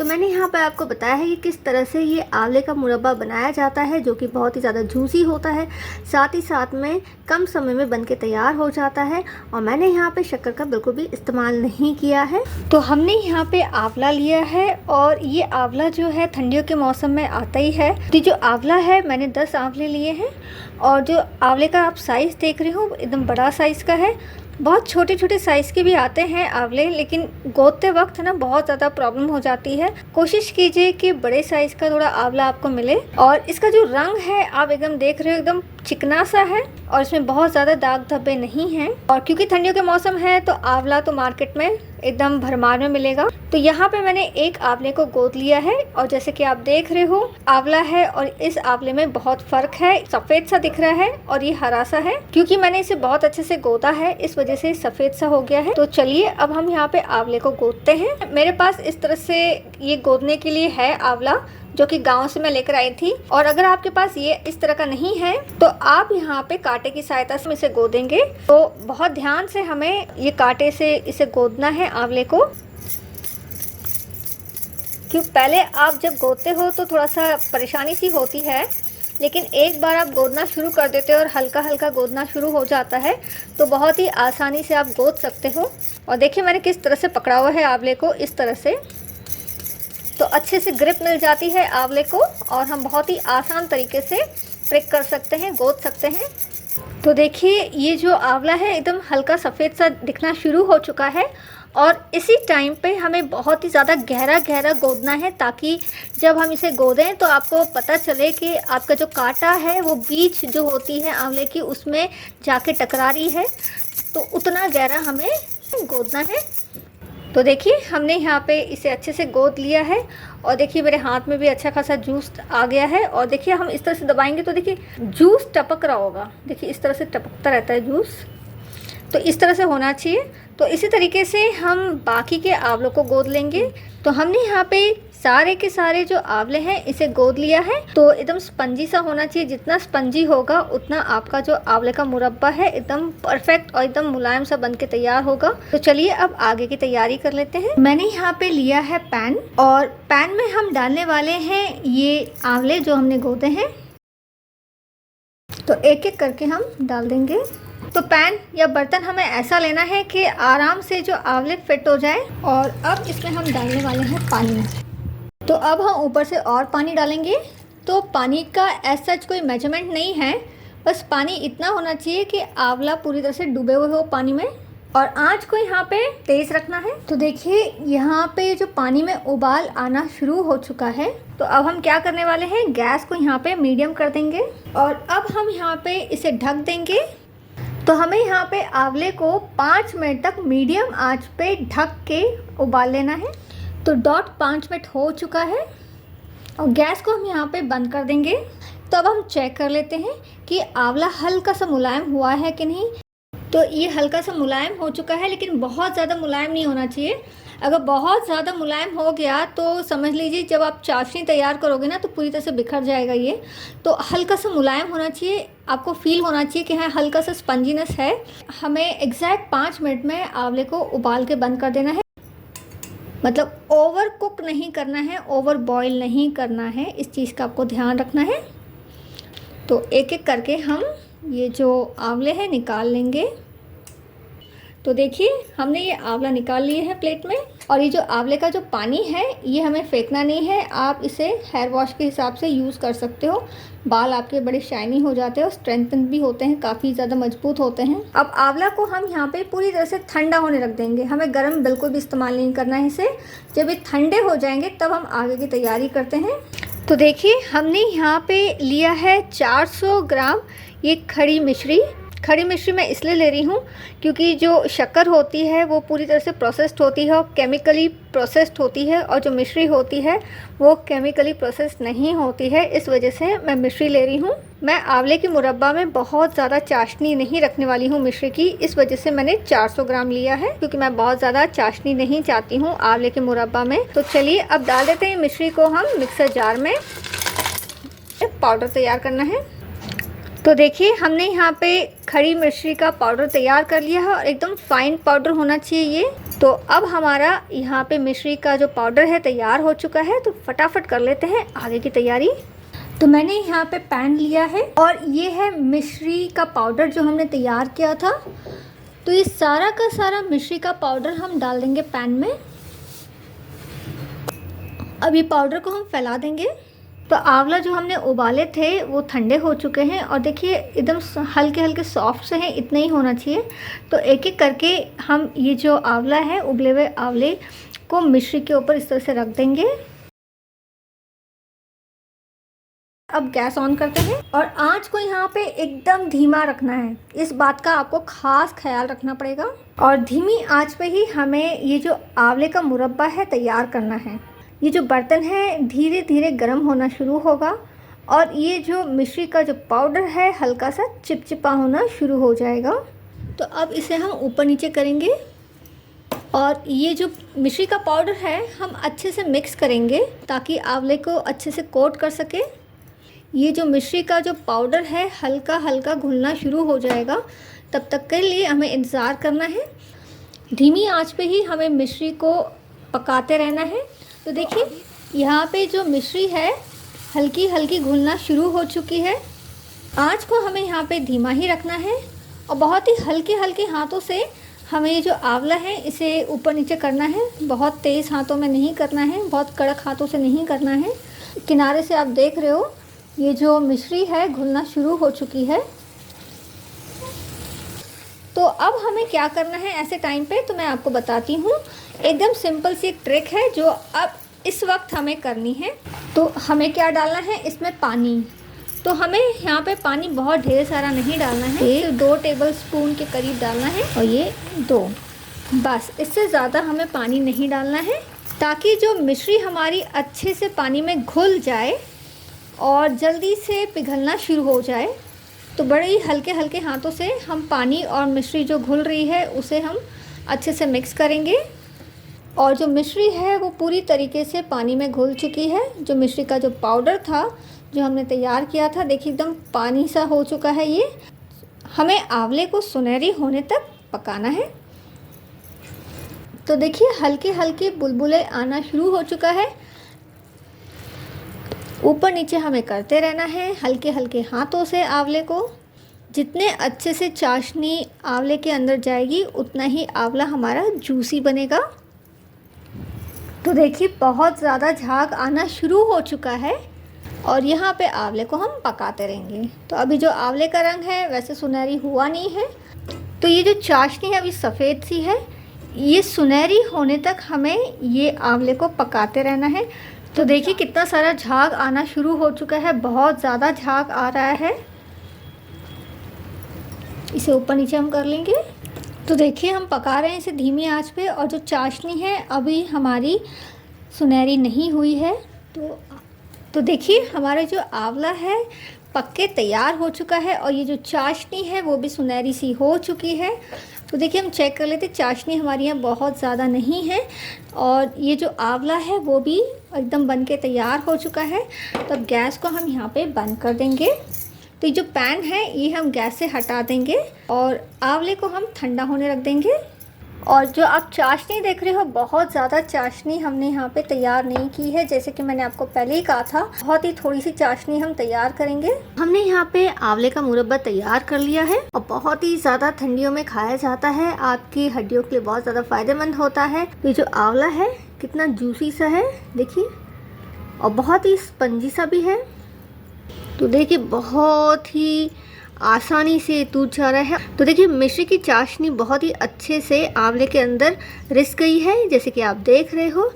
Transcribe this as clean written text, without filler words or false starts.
तो मैंने यहाँ पर आपको बताया है कि किस तरह से ये आंवले का मुरब्बा बनाया जाता है, जो कि बहुत ही ज़्यादा जूसी होता है, साथ ही साथ में कम समय में बन के तैयार हो जाता है। और मैंने यहाँ पे शक्कर का बिल्कुल भी इस्तेमाल नहीं किया है। तो हमने यहाँ पे आंवला लिया है और ये आंवला जो है ठंडियों के मौसम में आता ही है। तो जो आंवला है मैंने 10 आंवले लिए हैं और जो आंवले का आप साइज़ देख रहे हो एकदम बड़ा साइज़ का है। बहुत छोटे छोटे साइज़ के भी आते हैं आंवले, लेकिन गोदते वक्त ना बहुत ज़्यादा प्रॉब्लम हो जाती है। कोशिश कीजिए कि बड़े साइज़ का थोड़ा आंवला आपको मिले। और इसका जो रंग है आप एकदम देख रहे हो, एकदम चिकना सा है और इसमें बहुत ज़्यादा दाग धब्बे नहीं हैं। और क्योंकि ठंडियों के मौसम है तो आंवला तो मार्केट में एकदम भरमार में मिलेगा। तो यहाँ पे मैंने एक आंवले को गोद लिया है और जैसे कि आप देख रहे हो आंवला है और इस आंवले में बहुत फर्क है। सफ़ेद सा दिख रहा है और ये हरा सा है। क्योंकि मैंने इसे बहुत अच्छे से गोदा है इस वजह से सफ़ेद सा हो गया है। तो चलिए अब हम यहाँ पे आंवले को गोदते हैं। मेरे पास इस तरह से ये गोदने के लिए है आंवला, जो कि गांव से मैं लेकर आई थी। और अगर आपके पास ये इस तरह का नहीं है तो आप यहाँ पे कांटे की सहायता से इसे गोदेंगे। तो बहुत ध्यान से हमें ये कांटे से इसे गोदना है आंवले को। क्यों पहले आप जब गोदते हो तो थोड़ा सा परेशानी सी होती है, लेकिन एक बार आप गोदना शुरू कर देते हो और हल्का हल्का गोदना शुरू हो जाता है तो बहुत ही आसानी से आप गोद सकते हो। और देखिए मैंने किस तरह से पकड़ा हुआ है आंवले को, इस तरह से तो अच्छे से ग्रिप मिल जाती है आंवले को और हम बहुत ही आसान तरीके से प्रिक कर सकते हैं, गोद सकते हैं। तो देखिए ये जो आंवला है एकदम हल्का सफ़ेद सा दिखना शुरू हो चुका है और इसी टाइम पे हमें बहुत ही ज़्यादा गहरा गहरा गोदना है, ताकि जब हम इसे गोदें तो आपको पता चले कि आपका जो कांटा है वो बीज जो होती है आंवले की उसमें जाके टकरा रही है। तो उतना गहरा हमें गोदना है। तो देखिए हमने यहाँ पे इसे अच्छे से गोद लिया है और देखिए मेरे हाथ में भी अच्छा खासा जूस आ गया है। और देखिए हम इस तरह से दबाएंगे तो देखिए जूस टपक रहा होगा, देखिए इस तरह से टपकता रहता है जूस। तो इस तरह से होना चाहिए। तो इसी तरीके से हम बाकी के आंवलों को गोद लेंगे। तो हमने यहाँ पे सारे के सारे जो आंवले हैं इसे गोद लिया है। तो एकदम स्पंजी सा होना चाहिए, जितना स्पंजी होगा उतना आपका जो आंवले का मुरब्बा है एकदम परफेक्ट और एकदम मुलायम सा बन के तैयार होगा। तो चलिए अब आगे की तैयारी कर लेते हैं। मैंने यहाँ पे लिया है पैन और पैन में हम डालने वाले हैं ये आंवले जो हमने गोदे हैं। तो एक एक करके हम डाल देंगे। तो पैन या बर्तन हमें ऐसा लेना है कि आराम से जो आंवले फिट हो जाए। और अब इसमें हम डालने वाले हैं पानी। तो अब हम ऊपर से और पानी डालेंगे। तो पानी का ऐसा कोई मेजरमेंट नहीं है, बस पानी इतना होना चाहिए कि आंवला पूरी तरह से डूबे हुए हो पानी में। और आंच को यहाँ पे तेज़ रखना है। तो देखिए यहाँ पे जो पानी में उबाल आना शुरू हो चुका है। तो अब हम क्या करने वाले हैं, गैस को यहाँ पे मीडियम कर देंगे और अब हम यहाँ पे इसे ढक देंगे। तो हमें यहाँ पे आंवले को 5 मिनट तक मीडियम आंच पे ढक के उबाल लेना है। तो 5 मिनट हो चुका है और गैस को हम यहाँ पे बंद कर देंगे। तो अब हम चेक कर लेते हैं कि आंवला हल्का सा मुलायम हुआ है कि नहीं। तो ये हल्का सा मुलायम हो चुका है, लेकिन बहुत ज़्यादा मुलायम नहीं होना चाहिए। अगर बहुत ज़्यादा मुलायम हो गया तो समझ लीजिए जब आप चाशनी तैयार करोगे ना तो पूरी तरह से बिखर जाएगा ये। तो हल्का सा मुलायम होना चाहिए, आपको फील होना चाहिए कि हाँ हल्का सा स्पंजीनेस है। हमें एग्जैक्ट 5 मिनट में आंवले को उबाल के बंद कर देना है। मतलब ओवर कुक नहीं करना है, ओवर बॉयल नहीं करना है, इस चीज़ का आपको ध्यान रखना है। तो एक एक करके हम ये जो आंवले हैं निकाल लेंगे। तो देखिए हमने ये आंवला निकाल लिए हैं प्लेट में। और ये जो आंवले का जो पानी है ये हमें फेंकना नहीं है, आप इसे हेयर वॉश के हिसाब से यूज़ कर सकते हो। बाल आपके बड़े शाइनी हो जाते हैं और स्ट्रेंथन भी होते हैं, काफ़ी ज़्यादा मजबूत होते हैं। अब आंवला को हम यहाँ पे पूरी तरह से ठंडा होने रख देंगे, हमें गर्म बिल्कुल भी इस्तेमाल नहीं करना है इसे। जब ये ठंडे हो जाएंगे तब हम आगे की तैयारी करते हैं। तो देखिए हमने यहाँ पे लिया है 400 ग्राम ये खड़ी मिश्री। खड़ी मिश्री मैं इसलिए ले रही हूँ क्योंकि जो शक्कर होती है वो पूरी तरह से प्रोसेस्ड होती है और केमिकली प्रोसेस्ड होती है, और जो मिश्री होती है वो केमिकली प्रोसेस्ड नहीं होती है, इस वजह से मैं मिश्री ले रही हूँ। मैं आंवले के मुरब्बा में बहुत ज़्यादा चाशनी नहीं रखने वाली हूँ मिश्री की, इस वजह से मैंने 400 ग्राम लिया है, क्योंकि मैं बहुत ज़्यादा चाशनी नहीं चाहती हूँ आंवले के मुरब्बा में। तो चलिए अब डाल देते हैं मिश्री को हम मिक्सर जार में। पाउडर तैयार करना है। तो देखिए हमने यहाँ पे खड़ी मिश्री का पाउडर तैयार कर लिया है और एकदम फाइन पाउडर होना चाहिए ये। तो अब हमारा यहाँ पे मिश्री का जो पाउडर है तैयार हो चुका है। तो फटाफट कर लेते हैं आगे की तैयारी। तो मैंने यहाँ पे पैन लिया है और ये है मिश्री का पाउडर जो हमने तैयार किया था। तो ये सारा का सारा मिश्री का पाउडर हम डाल देंगे पैन में। अब ये पाउडर को हम फैला देंगे। तो आंवला जो हमने उबाले थे वो ठंडे हो चुके हैं और देखिए एकदम हल्के हल्के सॉफ्ट से हैं, इतना ही होना चाहिए। तो एक एक करके हम ये जो आंवला है, उबले हुए आंवले को मिश्री के ऊपर इस तरह से रख देंगे। अब गैस ऑन करते हैं और आंच को यहाँ पे एकदम धीमा रखना है। इस बात का आपको खास ख्याल रखना पड़ेगा और धीमी आंच पे ही हमें ये जो आंवले का मुरब्बा है तैयार करना है। ये जो बर्तन है धीरे धीरे गर्म होना शुरू होगा और ये जो मिश्री का जो पाउडर है हल्का सा चिपचिपा होना शुरू हो जाएगा। तो अब इसे हम ऊपर नीचे करेंगे और ये जो मिश्री का पाउडर है हम अच्छे से मिक्स करेंगे ताकि आंवले को अच्छे से कोट कर सके। ये जो मिश्री का जो पाउडर है हल्का हल्का घुलना शुरू हो जाएगा, तब तक के लिए हमें इंतज़ार करना है। धीमी आंच पे ही हमें मिश्री को पकाते रहना है। तो देखिए यहाँ पे जो मिश्री है हल्की हल्की घुलना शुरू हो चुकी है। आंच को हमें यहाँ पे धीमा ही रखना है और बहुत ही हल्के हल्के हाथों से हमें ये जो आंवला है इसे ऊपर नीचे करना है। बहुत तेज़ हाथों में नहीं करना है, बहुत कड़क हाथों से नहीं करना है। किनारे से आप देख रहे हो ये जो मिश्री है घुलना शुरू हो चुकी है। तो अब हमें क्या करना है ऐसे टाइम पे, तो मैं आपको बताती हूँ। एकदम सिंपल सी एक ट्रिक है जो अब इस वक्त हमें करनी है। तो हमें क्या डालना है इसमें, पानी। तो हमें यहाँ पे पानी बहुत ढेर सारा नहीं डालना है, ये 2 टेबलस्पून के करीब डालना है और ये 2, बस इससे ज़्यादा हमें पानी नहीं डालना है ताकि जो मिश्री हमारी अच्छे से पानी में घुल जाए और जल्दी से पिघलना शुरू हो जाए। तो बड़े ही हल्के हल्के हाथों से हम पानी और मिश्री जो घुल रही है उसे हम अच्छे से मिक्स करेंगे। और जो मिश्री है वो पूरी तरीके से पानी में घुल चुकी है। जो मिश्री का जो पाउडर था जो हमने तैयार किया था, देखिए एकदम पानी सा हो चुका है ये। हमें आंवले को सुनहरी होने तक पकाना है। तो देखिए हल्के हल्के बुलबुले आना शुरू हो चुका है। ऊपर नीचे हमें करते रहना है हल्के हल्के हाथों से आंवले को। जितने अच्छे से चाशनी आंवले के अंदर जाएगी उतना ही आंवला हमारा जूसी बनेगा। तो देखिए बहुत ज़्यादा झाग आना शुरू हो चुका है और यहाँ पे आंवले को हम पकाते रहेंगे। तो अभी जो आंवले का रंग है वैसे सुनहरी हुआ नहीं है। तो ये जो चाशनी है अभी सफ़ेद सी है, ये सुनहरी होने तक हमें ये आंवले को पकाते रहना है। तो देखिए कितना सारा झाग आना शुरू हो चुका है, बहुत ज़्यादा झाग आ रहा है। इसे ऊपर नीचे हम कर लेंगे। तो देखिए हम पका रहे हैं इसे धीमी आंच पे और जो चाशनी है अभी हमारी सुनहरी नहीं हुई है। तो देखिए हमारा जो आंवला है पक के तैयार हो चुका है और ये जो चाशनी है वो भी सुनहरी सी हो चुकी है। तो देखिए हम चेक कर लेते, चाशनी हमारी यहाँ बहुत ज़्यादा नहीं है और ये जो आंवला है वो भी एकदम बन के तैयार हो चुका है। तो अब गैस को हम यहाँ पे बंद कर देंगे। तो ये जो पैन है ये हम गैस से हटा देंगे और आंवले को हम ठंडा होने रख देंगे। और जो आप चाशनी देख रहे हो बहुत ज़्यादा चाशनी हमने यहाँ पे तैयार नहीं की है, जैसे कि मैंने आपको पहले ही कहा था बहुत ही थोड़ी सी चाशनी हम तैयार करेंगे। हमने यहाँ पे आंवले का मुरब्बा तैयार कर लिया है और बहुत ही ज़्यादा ठंडियों में खाया जाता है, आपकी हड्डियों के लिए बहुत ज़्यादा फायदेमंद होता है। ये जो आंवला है कितना जूसी सा है देखिए, और बहुत ही स्पंजी सा भी है। तो देखिए बहुत ही आसानी से टूट जा रहा है। तो देखिए मिश्री की चाशनी बहुत ही अच्छे से आंवले के अंदर रिस गई है, जैसे कि आप देख रहे हो।